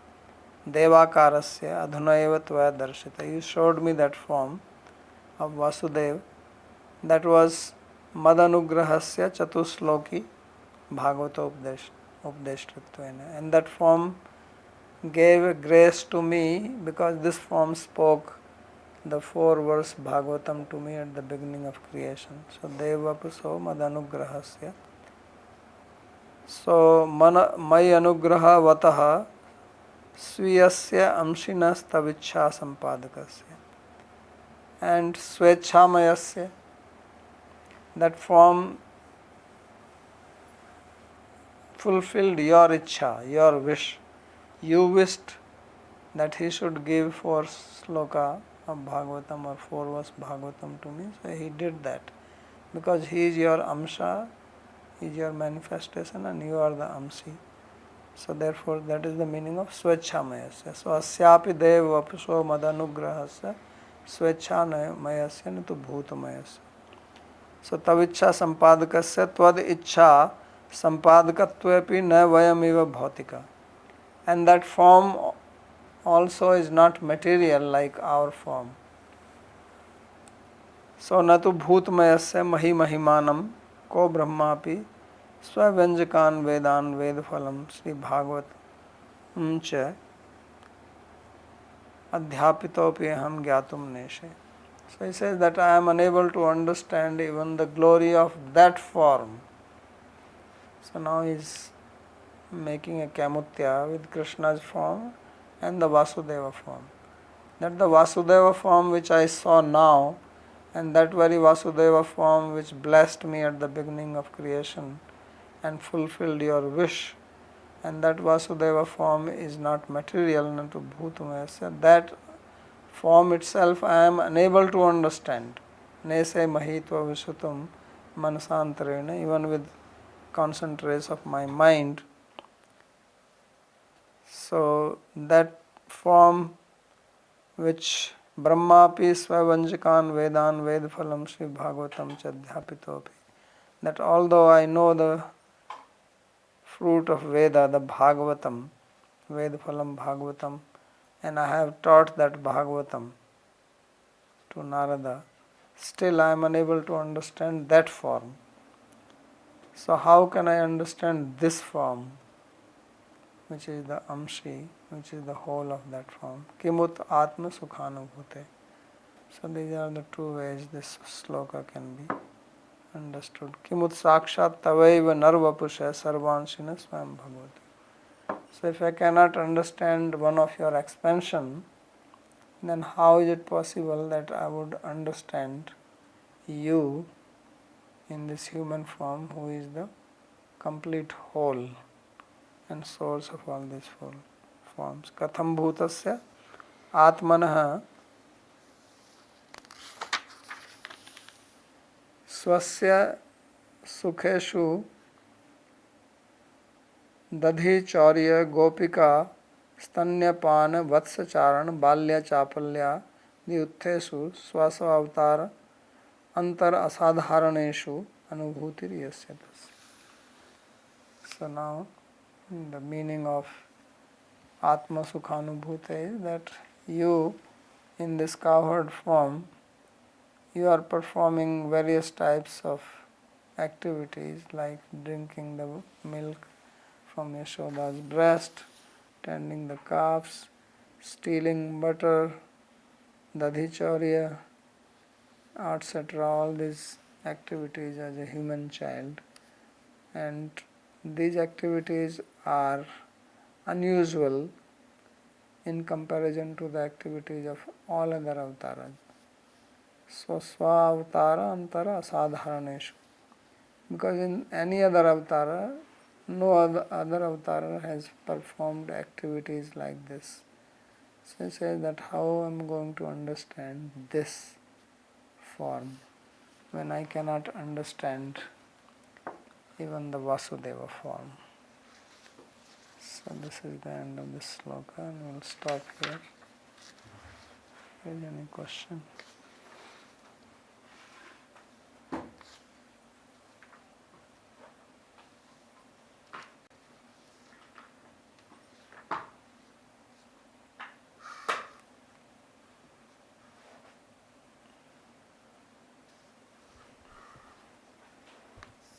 Devakarasya adhunaiva tvaya darshita. You showed me that form of Vasudeva, that was Madanugrahasya chatusloki Bhagavata updeshtritvena. And that form gave grace to me because this form spoke the 4-verse Bhagavatam to me at the beginning of creation. So Devapuso Madanugrahasya. So May Anugraha Vataha Swiyasya Amshinas Tavichha Sampadakasya. And Swechhamayasya, that form fulfilled your ichha, your wish. You wished that he should give 4 sloka of Bhagavatam or 4-verse Bhagavatam to me. So he did that because he is your amsha, he is your manifestation and you are the amsi. So therefore that is the meaning of Swechhamayasya. So asyapi deva vapuso madanugrahasya Swechhamayasya natu bhutamayasya. So tavichha sampadakasya tvad ichha sampadakatvepi na vayam eva bhautika. And that form also is not material like our form. So natu bhutmayasya mahi mahimanam ko brahmapi swavanjakan vedan vedphalam Śrīmad-Bhāgavatam cha adhyapitopi aham gyatum neshe. So he says that I am unable to understand even the glory of that form. So now he is making a kamutya with Krishna's form and the Vasudeva form. That the Vasudeva form which I saw now and that very Vasudeva form which blessed me at the beginning of creation and fulfilled your wish, and that Vasudeva form is not material, nantu bhutumayasya. That form itself I am unable to understand. Nese mahitva visutam manasantarena, even with concentrates of my mind. So that form which Brahmapi swavanjakan vedan vedphalam Śrīmad-Bhāgavatam chadhyapitopi, that although I know the fruit of Veda, the Bhāgavatam, Vedphalam Bhāgavatam, and I have taught that Bhāgavatam to Narada, still I am unable to understand that form. So how can I understand this form, which is the Amshi, which is the whole of that form? Kimut Atma Sukhanubhute. So these are the 2 ways this sloka can be understood. Kimut Sakshat Tavaiva Narvapusha Sarvanshina Swayam Bhagavati. So if I cannot understand one of your expansion, then how is it possible that I would understand you in this human form who is the complete whole and source of all these 4 forms? Katham bhutasya atmanah swasya sukheshu Dadhi Chaurya Gopika Stanyapana Vatsacharan Balya Chapalya Diuthesu Swasa Avatar Antar Asadharaneshu Anubhutir Yasyatas. So now the meaning of Atma Sukhanubhuta is that you in this cowherd form you are performing various types of activities like drinking the milk from Yashoda's breast, tending the calves, stealing butter, dadhichaurya, etc. All these activities as a human child, and these activities are unusual in comparison to the activities of all other avatars. So swa avatara antara asadharaneshu. Because in any other avatara, no other avatara has performed activities like this. So he says that how I am going to understand this form when I cannot understand even the Vasudeva form. So this is the end of this sloka and we will stop here. Is there any question?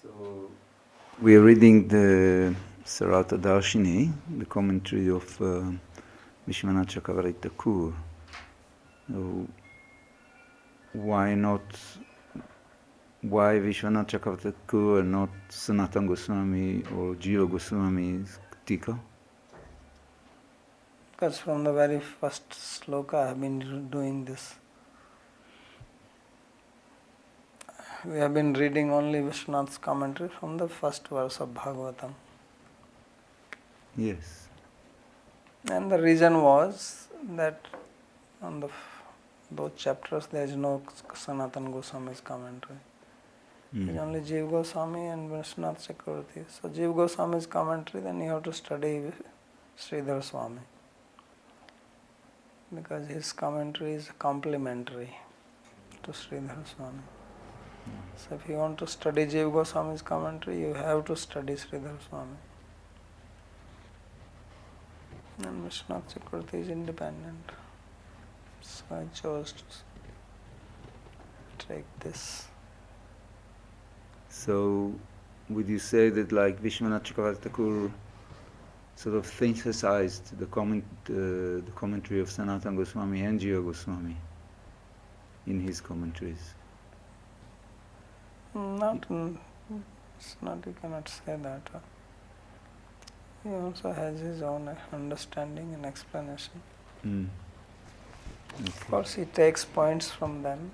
So we are reading the Sarata Darshini, the commentary of Vishwanath Chakravarti Thakur. So why Vishwanath Chakravarti Thakur and not Sanatana Goswami or Jiva Goswami's Tika? Because from the very first sloka I have been doing this. We have been reading only Vishwanath's commentary from the first verse of Bhāgavatam. Yes. And the reason was that on those chapters there is no Sanatana Goswami's commentary. There is only Jiva Goswami and Vishwanath Chakravarti. So Jiva Goswami's commentary, then you have to study Sridhar Swami. Because his commentary is complementary to Sridhar Swami. So if you want to study Jiva Goswami's commentary, you have to study Sridhar Swami. And Vishwanath Chakravarti is independent. So I chose to take this. So would you say that like Vishwanath Chakravarti Thakur sort of synthesized the commentary of Sanatana Goswami and Jiva Goswami in his commentaries? It's not, you cannot say that. He also has his own understanding and explanation. Okay. Of course, he takes points from them.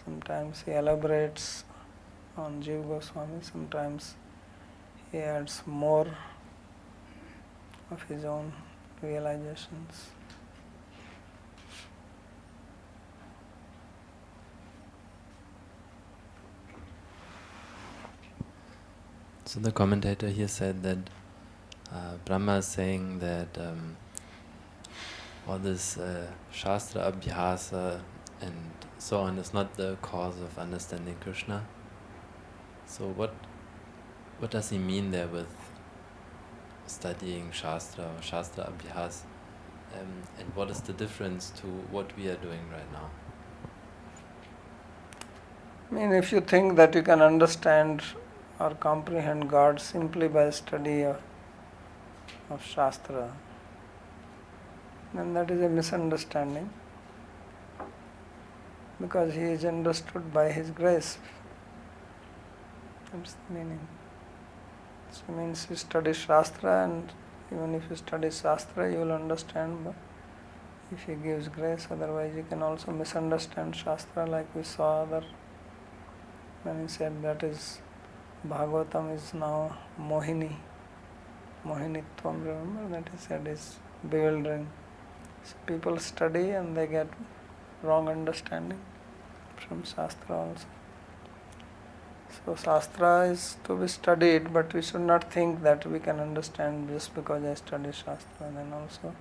Sometimes he elaborates on Jiva Goswami, sometimes he adds more of his own realizations. So the commentator here said that Brahma is saying that all this Shastra Abhyasa and so on is not the cause of understanding Krishna. So what does he mean there with studying Shastra or Shastra Abhyas? And what is the difference to what we are doing right now? I mean, if you think that you can understand or comprehend God simply by study of Shastra, then that is a misunderstanding, because he is understood by his grace. That's the meaning. So it means you study Shastra, and even if you study Shastra, you will understand if he gives grace. Otherwise, you can also misunderstand Shastra, like we saw when he said that is Bhāgavatam is now Mohinitvam, remember that he said is bewildering. So people study and they get wrong understanding from Shastra also. So Shastra is to be studied, but we should not think that we can understand just because I study Shastra. Then also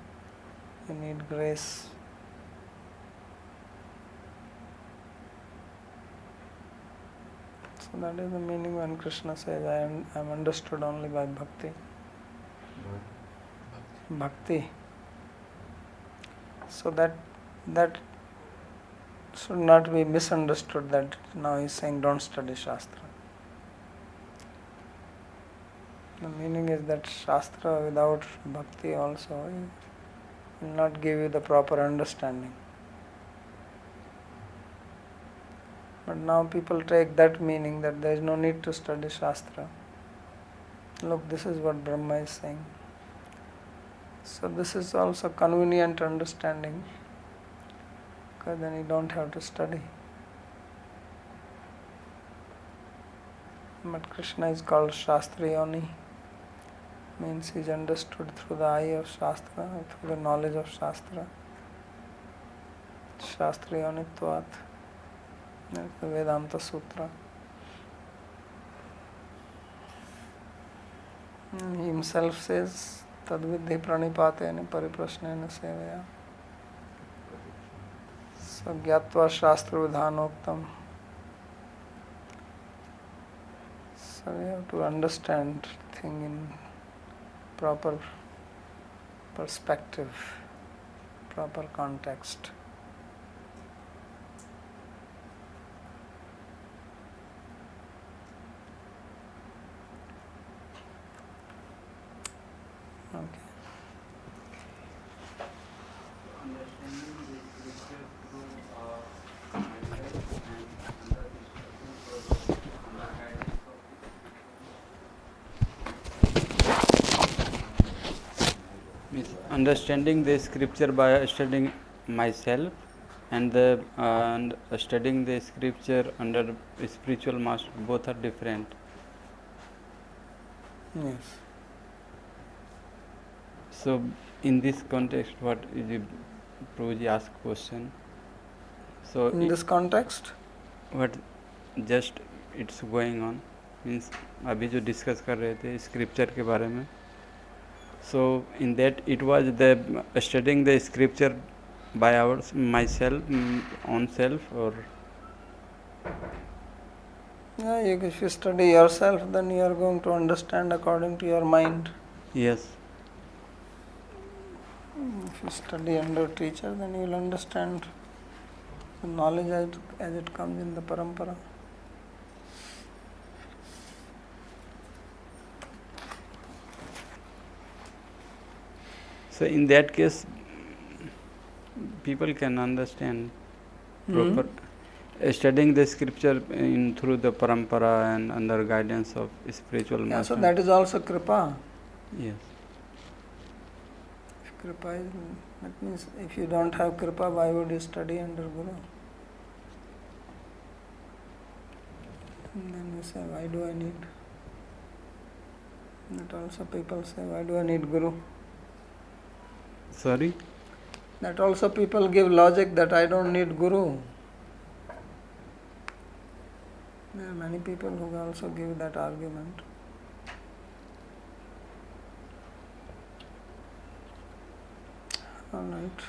we need grace. So that is the meaning when Krishna says, I am understood only by bhakti. Bhakti. So that should not be misunderstood, that now he is saying don't study Shastra. The meaning is that Shastra without bhakti also will not give you the proper understanding. But now people take that meaning that there is no need to study Shastra. Look, this is what Brahma is saying. So this is also convenient understanding, because then you don't have to study. But Krishna is called Shastriyoni, means he is understood through the eye of Shastra, or through the knowledge of Shastra. Shastriyonitvat. That's the Vedanta Sutra. He himself says, Tadvidhi pranipatena pariprasnena sevaya. So gyatva shastra vidhanoktam. So we have to understand thing in proper perspective, proper context. Okay. Understanding the scripture through myself and under instructions or under guidance of means understanding the scripture by studying myself and studying the scripture under spiritual master, both are different. Yes. So in this context, what is the Prabhuji asked question? So In this context, what just it's going on means अभी जो discuss कर रहे थे scripture के बारे में. So in that it was the studying the scripture by myself, own self, or yeah, if you study yourself, then you are going to understand according to your mind. yes. If you study under teacher, then you will understand the knowledge as it comes in the parampara. So in that case, people can understand proper studying the scripture in through the parampara and under guidance of spiritual Yeah, master. so that is also kripa. Yes. If kripa is, that means if you don't have kripa, why would you study under Guru? And then you say, why do I need? That also people say, why do I need Guru? Sorry? That also people give logic that I don't need Guru. There are many people who also give that argument. All right.